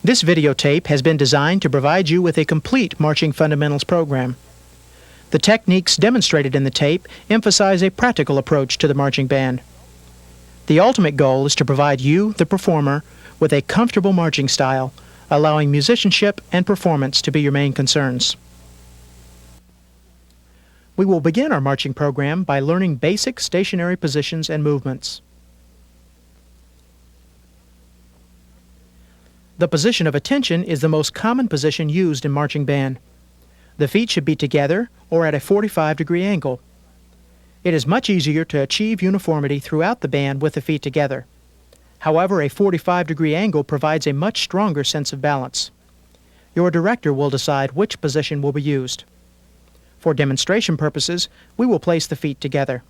This videotape has been designed to provide you with a complete marching fundamentals program. The techniques demonstrated in the tape emphasize a practical approach to the marching band. The ultimate goal is to provide you, the performer, with a comfortable marching style, allowing musicianship and performance to be your main concerns. We will begin our marching program by learning basic stationary positions and movements. The position of attention is the most common position used in marching band. The feet should be together or at a 45-degree angle. It is much easier to achieve uniformity throughout the band with the feet together. However, a 45-degree angle provides a much stronger sense of balance. Your director will decide which position will be used. For demonstration purposes, we will place the feet together.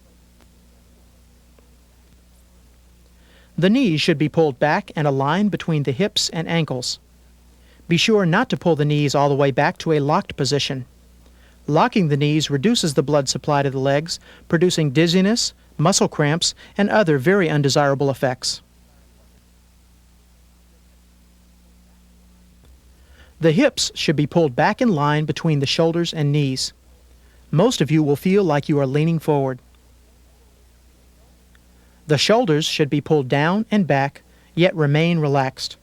The knees should be pulled back and aligned between the hips and ankles. Be sure not to pull the knees all the way back to a locked position. Locking the knees reduces the blood supply to the legs, producing dizziness, muscle cramps, and other very undesirable effects. The hips should be pulled back in line between the shoulders and knees. Most of you will feel like you are leaning forward. The shoulders should be pulled down and back, yet remain relaxed.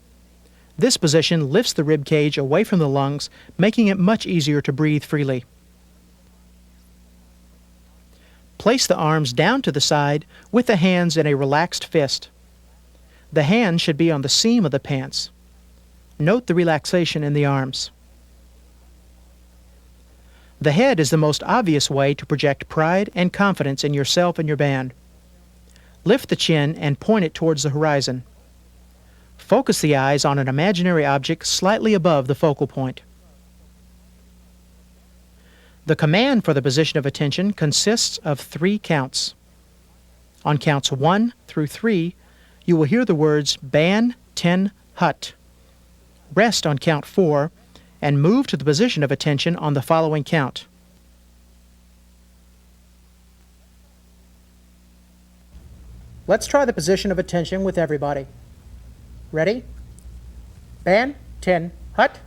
This position lifts the rib cage away from the lungs, making it much easier to breathe freely. Place the arms down to the side with the hands in a relaxed fist. The hands should be on the seam of the pants. Note the relaxation in the arms. The head is the most obvious way to project pride and confidence in yourself and your band. Lift the chin and point it towards the horizon. Focus the eyes on an imaginary object slightly above the focal point. The command for the position of attention consists of 3 counts. On counts 1 through 3, you will hear the words band, 10, hut. Rest on count 4 and move to the position of attention on the following count. Let's try the position of attention with everybody. Ready? Band, 10, hut.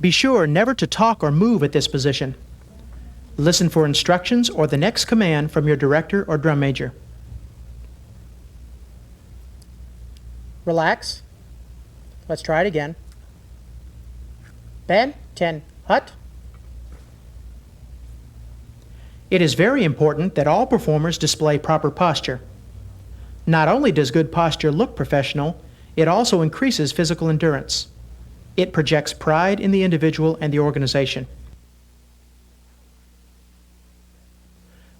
Be sure never to talk or move at this position. Listen for instructions or the next command from your director or drum major. Relax. Let's try it again. Band, 10, hut. It is very important that all performers display proper posture. Not only does good posture look professional, it also increases physical endurance. It projects pride in the individual and the organization.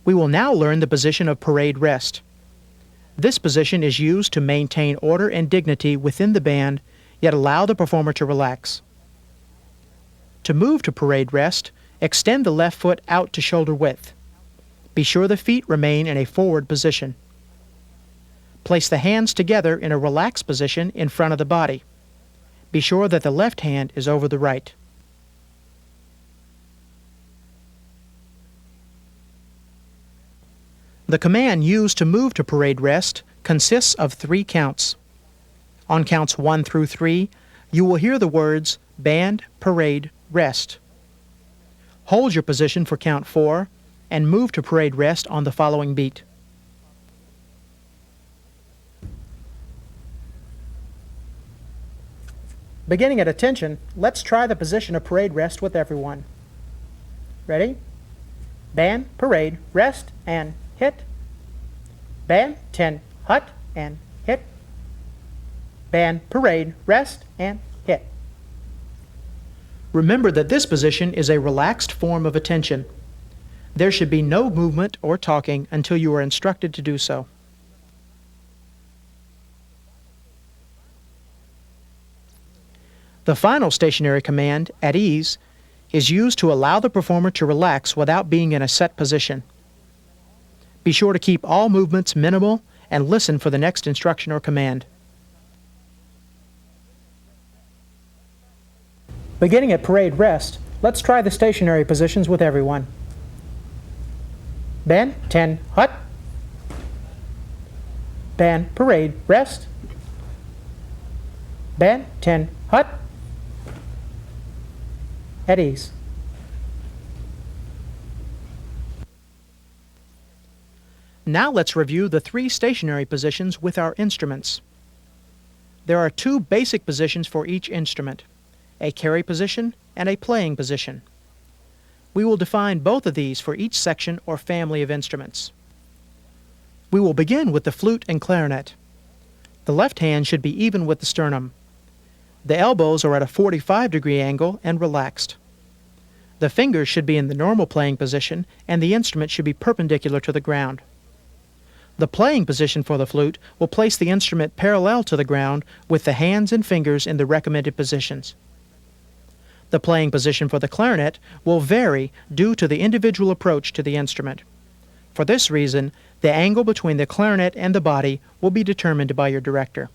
We will now learn the position of parade rest. This position is used to maintain order and dignity within the band, yet allow the performer to relax. To move to parade rest, extend the left foot out to shoulder width. Be sure the feet remain in a forward position. Place the hands together in a relaxed position in front of the body. Be sure that the left hand is over the right. The command used to move to parade rest consists of 3 counts. On counts 1 through 3, you will hear the words band, parade, rest. Hold your position for count 4 and move to parade rest on the following beat. Beginning at attention, let's try the position of parade rest with everyone. Ready? Band, parade, rest, and hit. Band, 10, hut, and hit. Band, parade, rest, and hit. Remember that this position is a relaxed form of attention. There should be no movement or talking until you are instructed to do so. The final stationary command, at ease, is used to allow the performer to relax without being in a set position. Be sure to keep all movements minimal and listen for the next instruction or command. Beginning at parade rest, let's try the stationary positions with everyone. Band, 10, hut. Band, parade, rest. bend, 10, hut, at ease. Now let's review the 3 stationary positions with our instruments. There are 2 basic positions for each instrument, a carry position and a playing position. We will define both of these for each section or family of instruments. We will begin with the flute and clarinet. The left hand should be even with the sternum. The elbows are at a 45-degree angle and relaxed. The fingers should be in the normal playing position and the instrument should be perpendicular to the ground. The playing position for the flute will place the instrument parallel to the ground with the hands and fingers in the recommended positions. The playing position for the clarinet will vary due to the individual approach to the instrument. For this reason, the angle between the clarinet and the body will be determined by your director.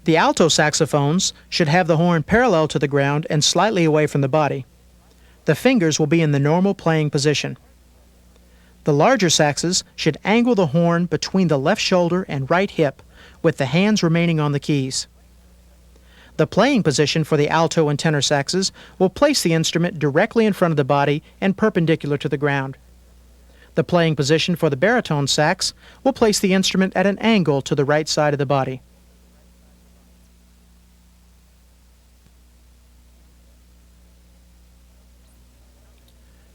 The alto saxophones should have the horn parallel to the ground and slightly away from the body. The fingers will be in the normal playing position. The larger saxes should angle the horn between the left shoulder and right hip, with the hands remaining on the keys. The playing position for the alto and tenor saxes will place the instrument directly in front of the body and perpendicular to the ground. The playing position for the baritone sax will place the instrument at an angle to the right side of the body.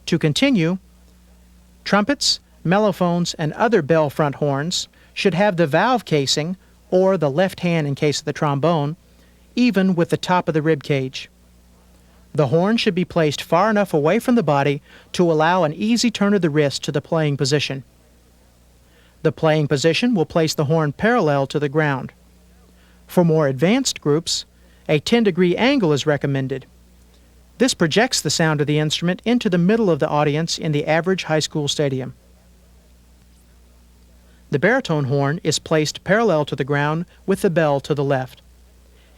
To continue, trumpets, mellophones, and other bell front horns should have the valve casing, or the left hand in case of the trombone, even with the top of the rib cage. The horn should be placed far enough away from the body to allow an easy turn of the wrist to the playing position. The playing position will place the horn parallel to the ground. For more advanced groups, a 10-degree angle is recommended. This projects the sound of the instrument into the middle of the audience in the average high school stadium. The baritone horn is placed parallel to the ground with the bell to the left.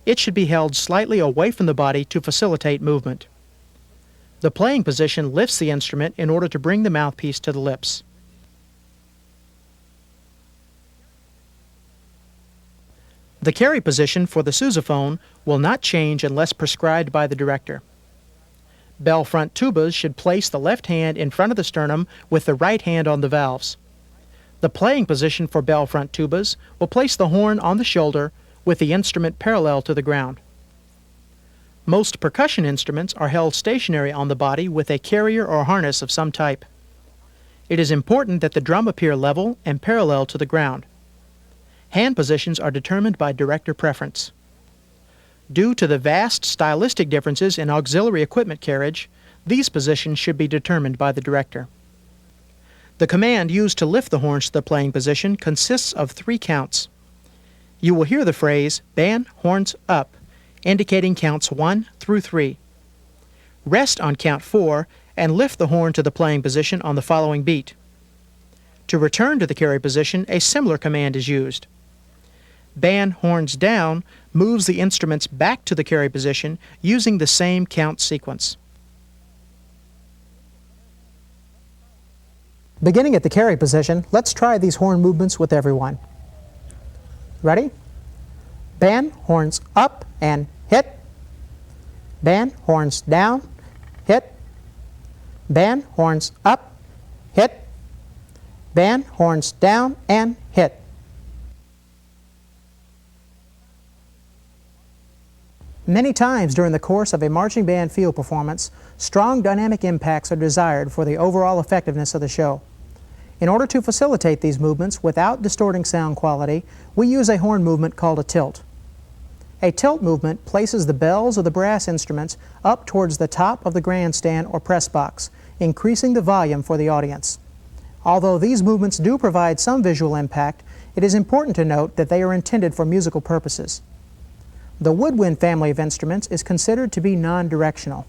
It should be held slightly away from the body to facilitate movement. The playing position lifts the instrument in order to bring the mouthpiece to the lips. The carry position for the sousaphone will not change unless prescribed by the director. Bell front tubas should place the left hand in front of the sternum with the right hand on the valves. The playing position for bell front tubas will place the horn on the shoulder with the instrument parallel to the ground. Most percussion instruments are held stationary on the body with a carrier or harness of some type. It is important that the drum appear level and parallel to the ground. Hand positions are determined by director preference. Due to the vast stylistic differences in auxiliary equipment carriage, these positions should be determined by the director. The command used to lift the horns to the playing position consists of 3 counts. You will hear the phrase, "band horns up," indicating counts 1 through 3. Rest on count 4 and lift the horn to the playing position on the following beat. To return to the carry position, a similar command is used. Band horns down moves the instruments back to the carry position using the same count sequence. Beginning at the carry position, let's try these horn movements with everyone. Ready? Band horns up and hit. Band horns down, hit. Band horns up, hit. Band horns down and hit. Many times during the course of a marching band field performance, strong dynamic impacts are desired for the overall effectiveness of the show. In order to facilitate these movements without distorting sound quality, we use a horn movement called a tilt. A tilt movement places the bells of the brass instruments up towards the top of the grandstand or press box, increasing the volume for the audience. Although these movements do provide some visual impact, it is important to note that they are intended for musical purposes. The woodwind family of instruments is considered to be non-directional.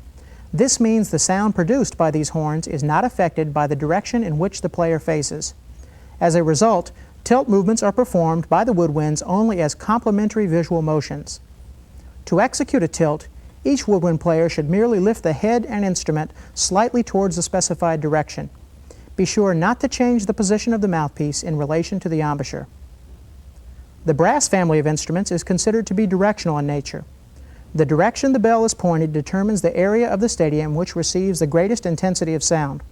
This means the sound produced by these horns is not affected by the direction in which the player faces. As a result, tilt movements are performed by the woodwinds only as complementary visual motions. To execute a tilt, each woodwind player should merely lift the head and instrument slightly towards the specified direction. be sure not to change the position of the mouthpiece in relation to the embouchure. The brass family of instruments is considered to be directional in nature. The direction the bell is pointed determines the area of the stadium which receives the greatest intensity of sound.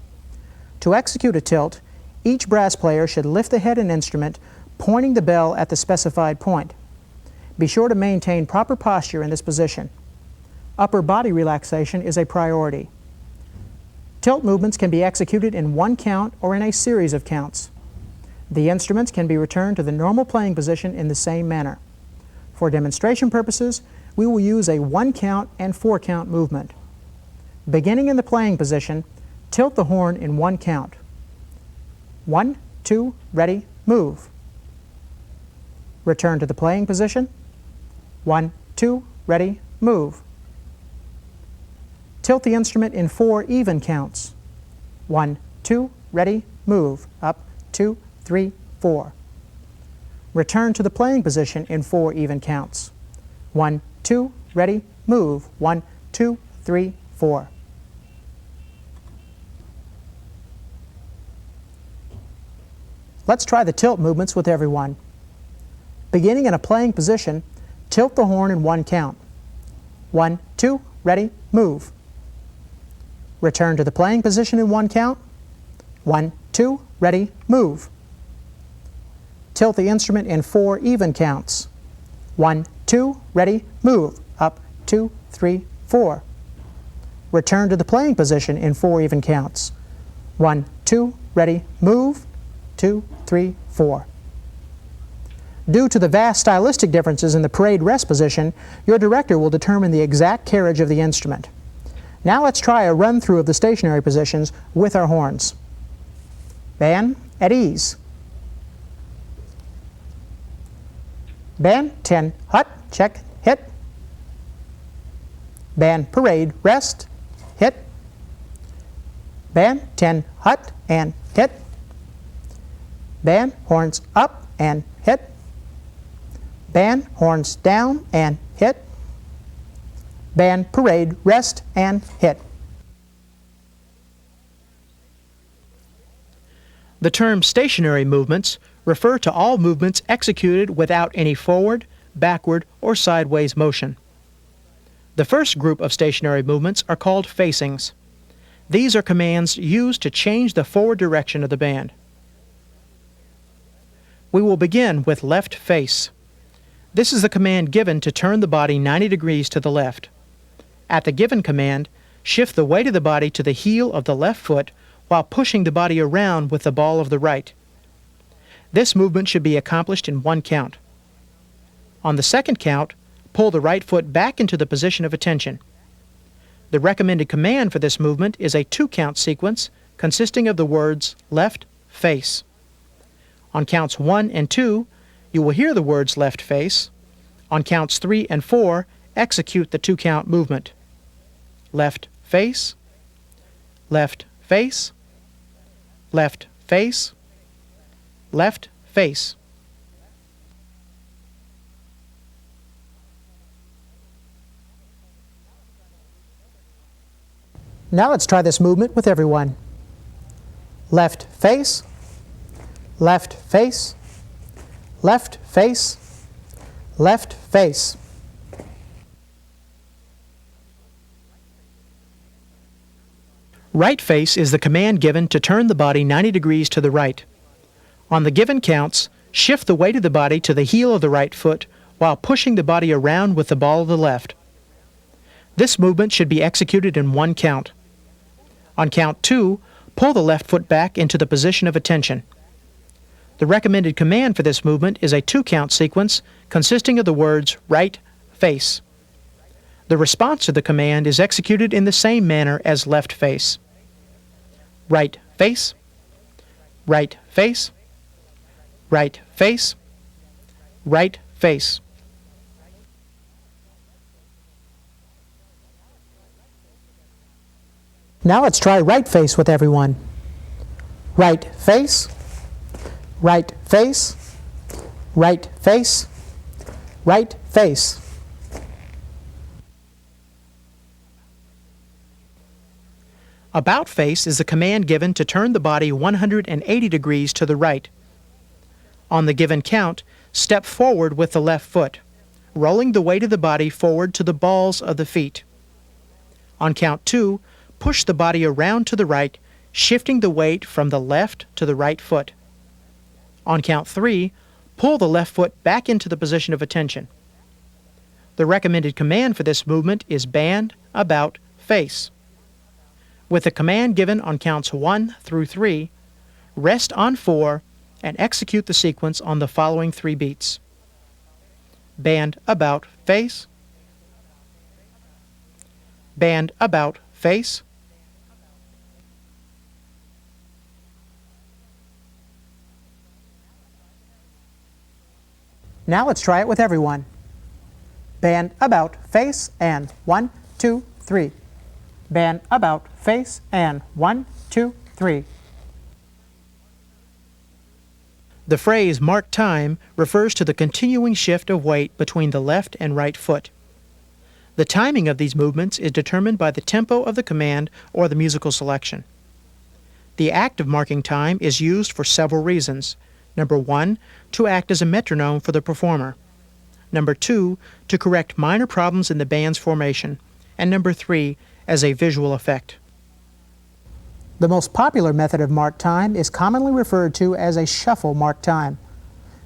To execute a tilt, each brass player should lift the head and instrument, pointing the bell at the specified point. Be sure to maintain proper posture in this position. Upper body relaxation is a priority. Tilt movements can be executed in one count or in a series of counts. The instruments can be returned to the normal playing position in the same manner. For demonstration purposes, we will use a 1 count and 4 count movement. Beginning in the playing position, tilt the horn in 1 count. 1, 2, ready, move. Return to the playing position. 1, 2, ready, move. Tilt the instrument in 4 even counts. 1, 2, ready, move. Up, 2, 3, 4. Return to the playing position in 4 even counts. 1, 2, ready, move. 1, 2, 3, 4. Let's try the tilt movements with everyone. Beginning in a playing position, tilt the horn in 1 count. 1, 2, ready, move. Return to the playing position in 1 count. 1, 2, ready, move. Tilt the instrument in 4 even counts. 1, 2, ready, move. Up, 2, 3, 4. Return to the playing position in 4 even counts. 1, 2, ready, move. 2, 3, 4. Due to the vast stylistic differences in the parade rest position, your director will determine the exact carriage of the instrument. Now let's try a run-through of the stationary positions with our horns. Band, at ease. Band, 10, hut, check, hit. Band, parade, rest, hit. Band, 10, hut, and hit. Band, horns up and hit. Band, horns down and hit. Band, parade, rest, and hit. The term stationary movements refer to all movements executed without any forward, backward, or sideways motion. The first group of stationary movements are called facings. These are commands used to change the forward direction of the band. We will begin with left face. This is the command given to turn the body 90 degrees to the left. At the given command, shift the weight of the body to the heel of the left foot while pushing the body around with the ball of the right. This movement should be accomplished in 1 count. On the second count, pull the right foot back into the position of attention. The recommended command for this movement is a 2-count sequence consisting of the words left face. On counts 1 and 2, you will hear the words left face. On counts 3 and 4, execute the 2-count movement. Left face, left face, left face, left face. Now let's try this movement with everyone. Left face, left face, left face, left face. Right face is the command given to turn the body 90 degrees to the right. On the given counts, shift the weight of the body to the heel of the right foot while pushing the body around with the ball of the left. This movement should be executed in 1 count. On count 2, pull the left foot back into the position of attention. The recommended command for this movement is a 2-count sequence consisting of the words right face. The response to the command is executed in the same manner as left face. Right face, right face, right face, right face. Now let's try right face with everyone. Right face, right face, right face, right face. About face is the command given to turn the body 180 degrees to the right. On the given count, step forward with the left foot, rolling the weight of the body forward to the balls of the feet. On count 2, push the body around to the right, shifting the weight from the left to the right foot. On count 3, pull the left foot back into the position of attention. The recommended command for this movement is band, about, face. With the command given on counts 1 through 3, rest on 4 and execute the sequence on the following 3 beats. Band, about, face. Band, about, face. Now let's try it with everyone. Band, about, face, and 1, 2, 3. Band, about, face, and 1, 2, 3. The phrase mark time refers to the continuing shift of weight between the left and right foot. The timing of these movements is determined by the tempo of the command or the musical selection. The act of marking time is used for several reasons. Number 1, to act as a metronome for the performer. Number 2, to correct minor problems in the band's formation. And number 3, as a visual effect. The most popular method of mark time is commonly referred to as a shuffle mark time.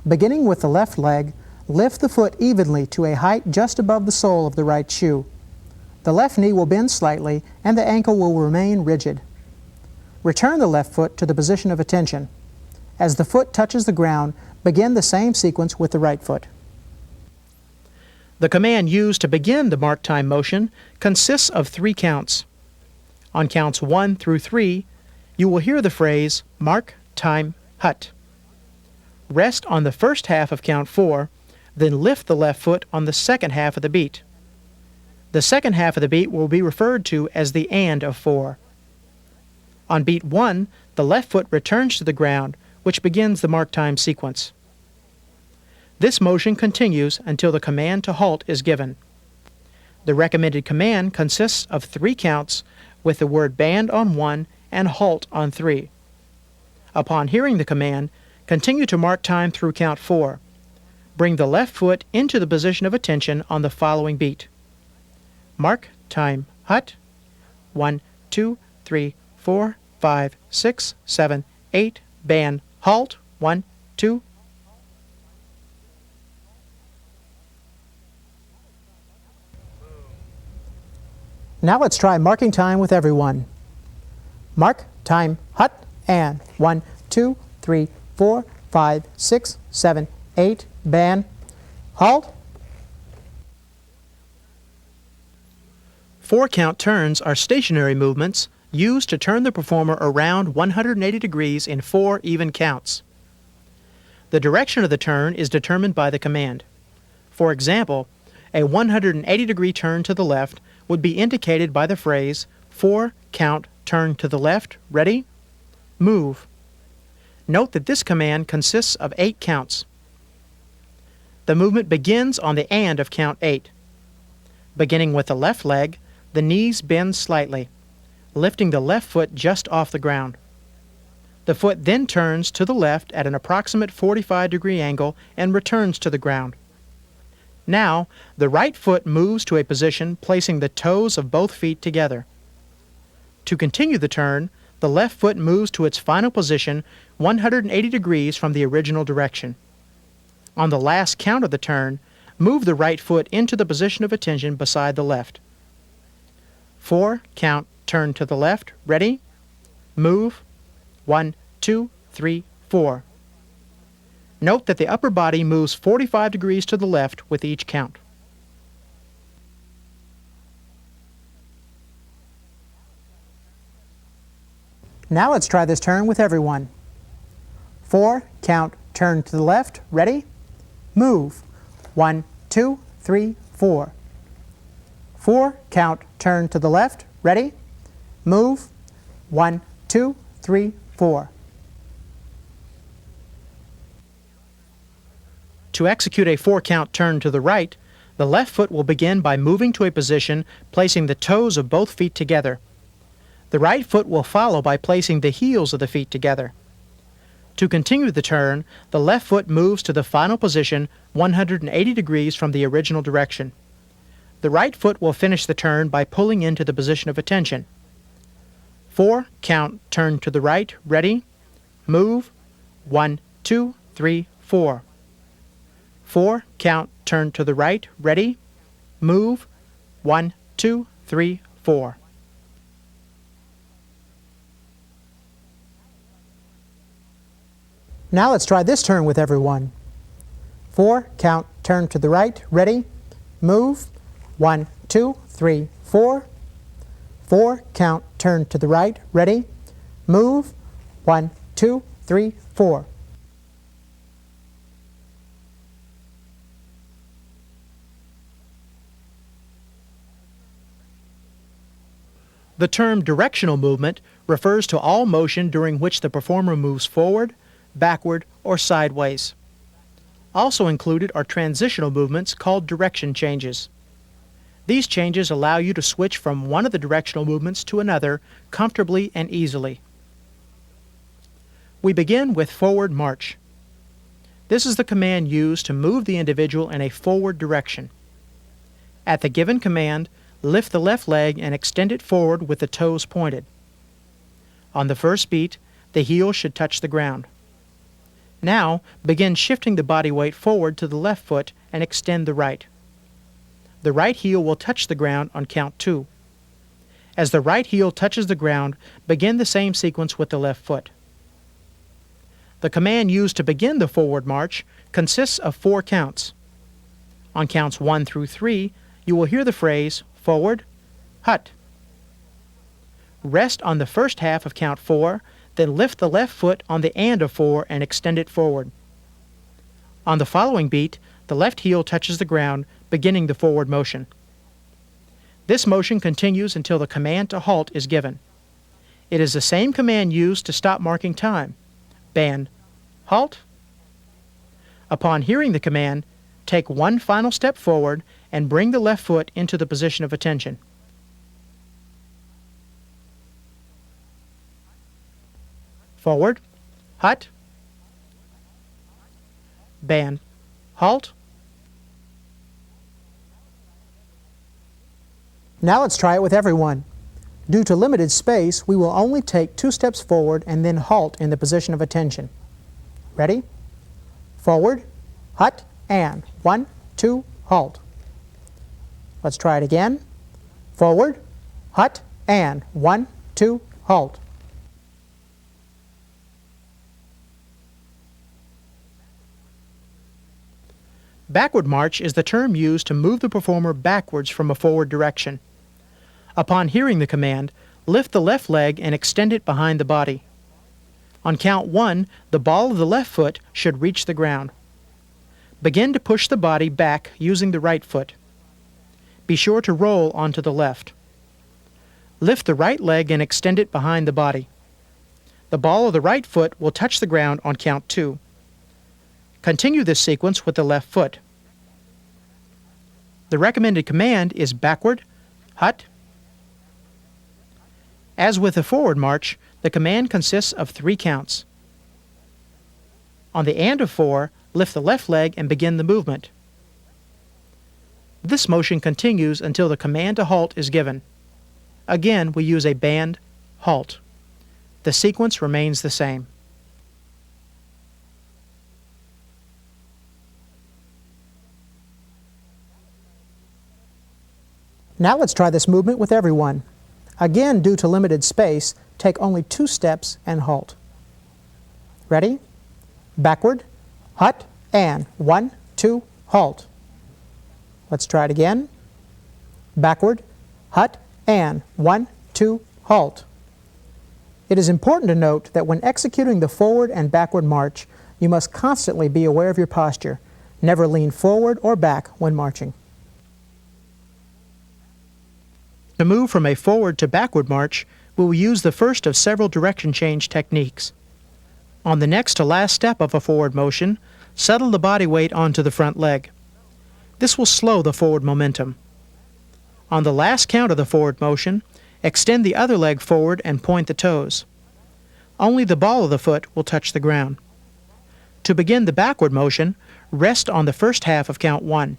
Beginning with the left leg, lift the foot evenly to a height just above the sole of the right shoe. The left knee will bend slightly and the ankle will remain rigid. Return the left foot to the position of attention. As the foot touches the ground, begin the same sequence with the right foot. The command used to begin the mark time motion consists of 3 counts. On counts 1 through 3, you will hear the phrase mark time hut. Rest on the first half of count 4, then lift the left foot on the second half of the beat. The second half of the beat will be referred to as the and of 4. On beat 1, the left foot returns to the ground, which begins the mark time sequence. This motion continues until the command to halt is given. The recommended command consists of 3 counts with the word band on 1 and halt on 3. Upon hearing the command, continue to mark time through count 4. Bring the left foot into the position of attention on the following beat. Mark time hut. 1, 2, 3, 4, 5, 6, 7, 8. Band halt. 1, 2. Now let's try marking time with everyone. Mark time hut and 1, 2, 3, 4, 5, 6, 7, 8. Band halt. 4-count turns are stationary movements used to turn the performer around 180 degrees in 4 even counts. The direction of the turn is determined by the command. For example, a 180-degree turn to the left would be indicated by the phrase 4-count turn to the left, ready, move. Note that this command consists of 8 counts. The movement begins on the and of count 8. Beginning with the left leg, the knees bend slightly, lifting the left foot just off the ground. The foot then turns to the left at an approximate 45-degree angle and returns to the ground. Now, the right foot moves to a position placing the toes of both feet together. To continue the turn, the left foot moves to its final position 180 degrees from the original direction. On the last count of the turn, move the right foot into the position of attention beside the left. 4-count turn to the left, ready, move, 1, 2, 3, 4. Note that the upper body moves 45 degrees to the left with each count. Now let's try this turn with everyone. 4-count turn to the left, ready, move, 1, 2, 3, 4. 4-count turn to the left, ready, move, 1, 2, 3, 4. To execute a 4-count turn to the right, the left foot will begin by moving to a position placing the toes of both feet together. The right foot will follow by placing the heels of the feet together. To continue the turn, the left foot moves to the final position 180 degrees from the original direction. The right foot will finish the turn by pulling into the position of attention. 4, count, turn to the right, ready, move, 1, 2, 3, 4. 4, count, turn to the right, ready, move, 1, 2, 3, 4. Now let's try this turn with everyone. 4, count, turn to the right, ready, move, 1, 2, 3, 4. 4, count, turn to the right, ready, move, 1, 2, 3, 4. The term directional movement refers to all motion during which the performer moves forward, backward, or sideways. Also included are transitional movements called direction changes. These changes allow you to switch from one of the directional movements to another comfortably and easily. We begin with forward march. This is the command used to move the individual in a forward direction. At the given command, lift the left leg and extend it forward with the toes pointed. On the first beat, the heel should touch the ground. Now, begin shifting the body weight forward to the left foot and extend the right. The right heel will touch the ground on count 2. As the right heel touches the ground, begin the same sequence with the left foot. The command used to begin the forward march consists of 4 counts. On counts 1 through 3, you will hear the phrase, forward, hut. Rest on the first half of count 4, then lift the left foot on the and of 4 and extend it forward. On the following beat, the left heel touches the ground, beginning the forward motion. This motion continues until the command to halt is given. It is the same command used to stop marking time. Band, halt. Upon hearing the command, take one final step forward and bring the left foot into the position of attention. Forward, hut, band, halt. Now let's try it with everyone. Due to limited space, we will only take 2 steps forward and then halt in the position of attention. Ready? Forward, hut, and 1, 2, halt. Let's try it again. Forward, hut, and 1, 2, halt. Backward march is the term used to move the performer backwards from a forward direction. Upon hearing the command, lift the left leg and extend it behind the body. On count 1, the ball of the left foot should reach the ground. Begin to push the body back using the right foot. Be sure to roll onto the left. Lift the right leg and extend it behind the body. The ball of the right foot will touch the ground on count 2. Continue this sequence with the left foot. The recommended command is backward, hut. As with the forward march, the command consists of 3 counts. On the and of 4, lift the left leg and begin the movement. This motion continues until the command to halt is given. Again, we use a band, halt. The sequence remains the same. Now let's try this movement with everyone. Again, due to limited space, take only 2 steps and halt. Ready? Backward, hut, and 1, 2, halt. Let's try it again. Backward, hut, and 1, 2, halt. It is important to note that when executing the forward and backward march, you must constantly be aware of your posture. Never lean forward or back when marching. To move from a forward to backward march, we will use the first of several direction change techniques. On the next to last step of a forward motion, settle the body weight onto the front leg. This will slow the forward momentum. On the last count of the forward motion, Extend the other leg forward and point the toes. Only the ball of the foot will touch the ground. To begin the backward motion, rest on the first half of count 1.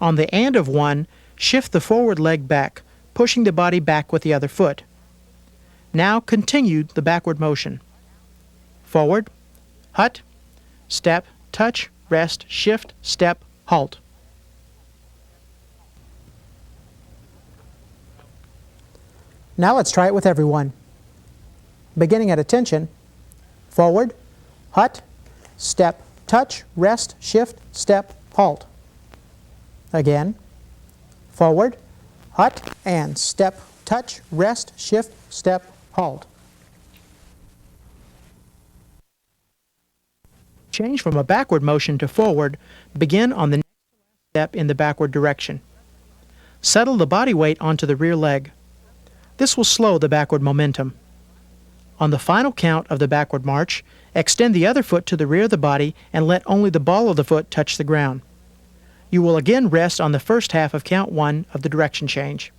On the and of 1, shift the forward leg back, pushing the body back with the other foot. Now continue the backward motion. Forward, hut, step, touch, rest, shift, step, halt. Now let's try it with everyone. Beginning at attention, forward, hut, step, touch, rest, shift, step, halt. Again, forward, hut, and step, touch, rest, shift, step, halt. Change from a backward motion to forward, begin on the next step in the backward direction. Settle the body weight onto the rear leg. This will slow the backward momentum. On the final count of the backward march, extend the other foot to the rear of the body and let only the ball of the foot touch the ground. You will again rest on the first half of count 1 of the direction change.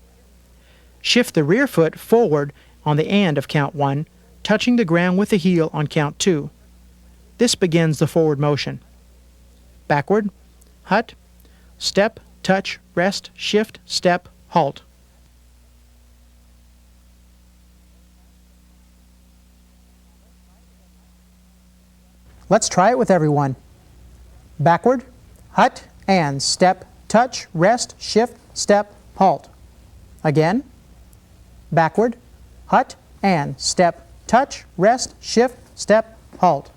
Shift the rear foot forward on the and of count 1, touching the ground with the heel on count 2. This begins the forward motion. Backward, hut, step, touch, rest, shift, step, halt. Let's try it with everyone. Backward, hut, and step, touch, rest, shift, step, halt. Again. Backward, hut, and step, touch, rest, shift, step, halt.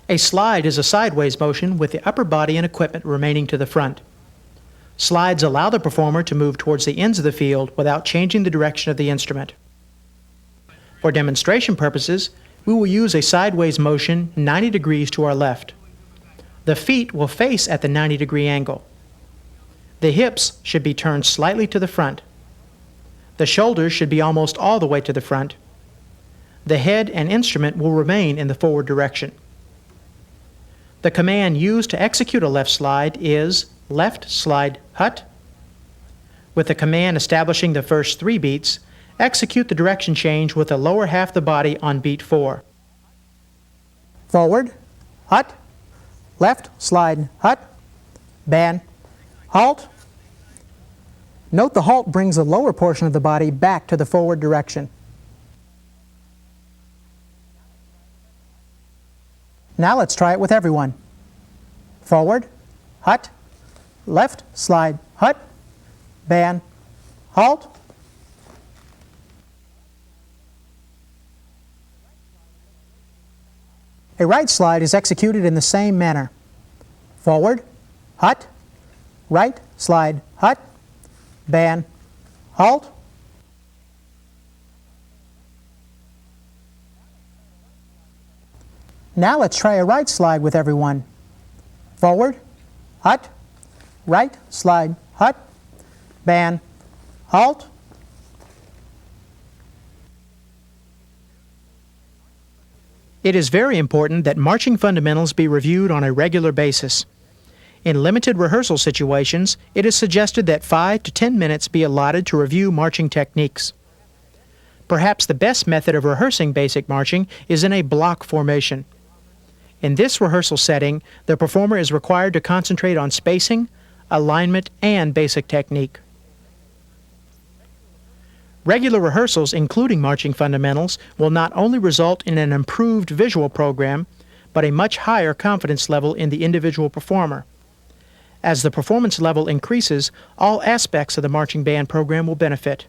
A slide is a sideways motion with the upper body and equipment remaining to the front. Slides allow the performer to move towards the ends of the field without changing the direction of the instrument. For demonstration purposes, we will use a sideways motion 90 degrees to our left. The feet will face at the 90-degree angle. The hips should be turned slightly to the front. The shoulders should be almost all the way to the front. The head and instrument will remain in the forward direction. The command used to execute a left slide is left slide hut. With the command establishing the first 3 beats, execute the direction change with the lower half of the body on beat 4. Forward, hut, left, slide, hut, band, halt. Note the halt brings the lower portion of the body back to the forward direction. Now let's try it with everyone. Forward, hut, left, slide, hut, band, halt. A right slide is executed in the same manner. Forward, hut, right, slide, hut, band, halt. Now let's try a right slide with everyone. Forward, hut, right, slide, hut, band, halt. It is very important that marching fundamentals be reviewed on a regular basis. In limited rehearsal situations, it is suggested that 5 to 10 minutes be allotted to review marching techniques. Perhaps the best method of rehearsing basic marching is in a block formation. In this rehearsal setting, the performer is required to concentrate on spacing, alignment, and basic technique. Regular rehearsals, including marching fundamentals, will not only result in an improved visual program, but a much higher confidence level in the individual performer. As the performance level increases, all aspects of the marching band program will benefit.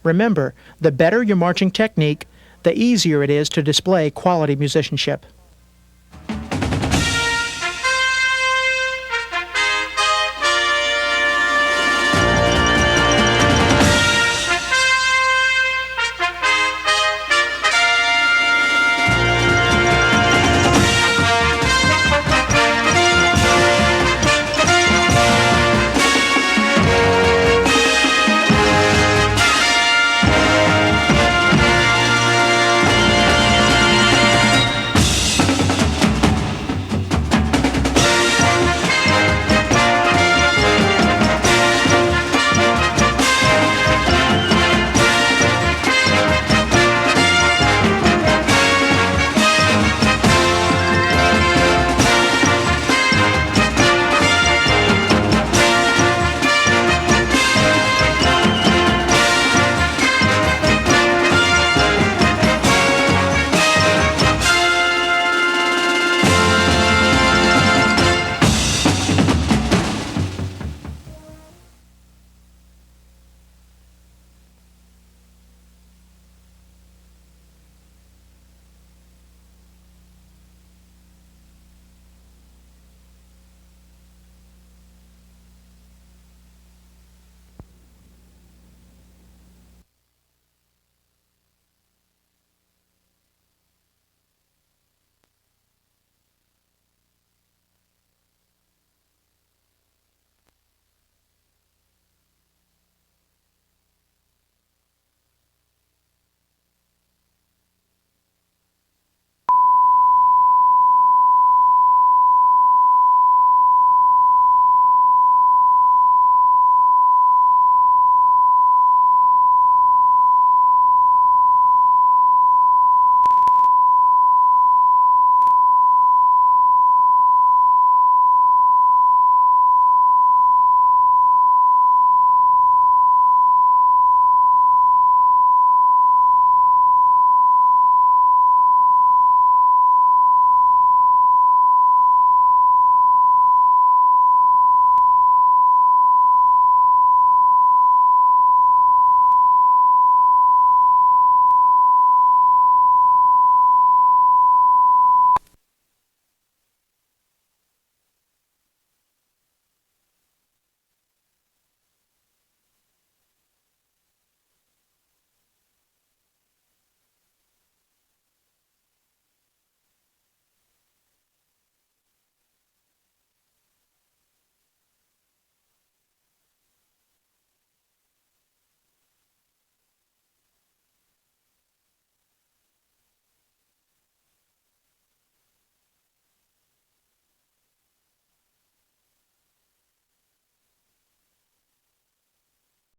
Remember, the better your marching technique, the easier it is to display quality musicianship.